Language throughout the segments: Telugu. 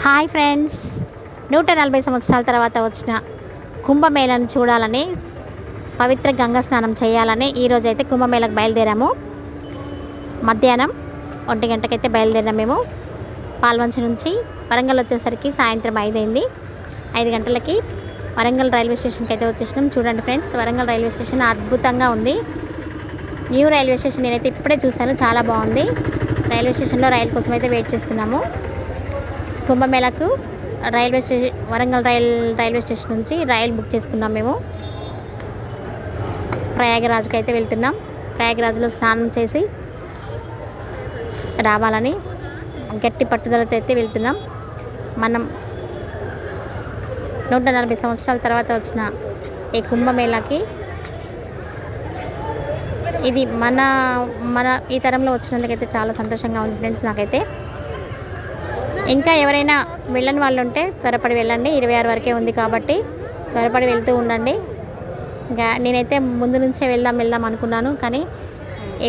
హాయ్ ఫ్రెండ్స్, 140 సంవత్సరాల తర్వాత వచ్చిన కుంభమేళను చూడాలని, పవిత్ర గంగా స్నానం చేయాలని ఈరోజు అయితే కుంభమేళకు బయలుదేరాము. మధ్యాహ్నం 1 గంటకైతే బయలుదేరాము. మేము పాల్వంచ నుంచి వరంగల్ వచ్చేసరికి సాయంత్రం 5 అయింది. 5 గంటలకి వరంగల్ రైల్వే స్టేషన్కి అయితే వచ్చేసినాం. చూడండి ఫ్రెండ్స్, వరంగల్ రైల్వే స్టేషన్ అద్భుతంగా ఉంది. న్యూ రైల్వే స్టేషన్ నేనైతే ఇప్పుడే చూశాను, చాలా బాగుంది. రైల్వే స్టేషన్లో రైలు కోసం అయితే వెయిట్ చేస్తున్నాము. కుంభమేళకు railway station Warangal railway station నుంచి రైలు బుక్ చేసుకున్నాం. మేము ప్రయాగరాజ్కి అయితే వెళ్తున్నాం. ప్రయాగరాజ్లో స్నానం చేసి రావాలని గట్టి పట్టుదలతో అయితే వెళ్తున్నాం. మనం 140 సంవత్సరాల తర్వాత వచ్చిన ఈ కుంభమేళకి ఇది మన ఈ తరంలో వచ్చినందుకైతే చాలా సంతోషంగా ఉంది ఫ్రెండ్స్. నాకైతే ఇంకా ఎవరైనా వెళ్ళని వాళ్ళు ఉంటే త్వరపడి వెళ్ళండి. 26 వరకే ఉంది కాబట్టి త్వరపడి వెళ్తూ ఉండండి. ఇంకా నేనైతే ముందు నుంచే వెళ్దాం అనుకున్నాను, కానీ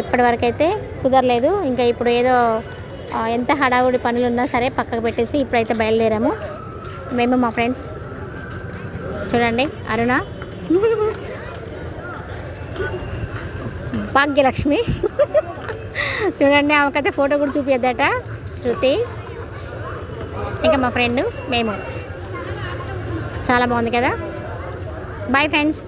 ఇప్పటి వరకు అయితే కుదరలేదు. ఇంకా ఇప్పుడు ఏదో ఎంత హడావుడి పనులు ఉన్నా సరే పక్కకు పెట్టేసి ఇప్పుడైతే బయలుదేరాము మేము, మా ఫ్రెండ్స్. చూడండి, అరుణ, భాగ్యలక్ష్మి చూడండి, ఆమెకైతే ఫోటో కూడా చూపించద్దట. శృతి, ఇంకా మా ఫ్రెండ్, మేము. చాలా బాగుంది కదా. Bye friends.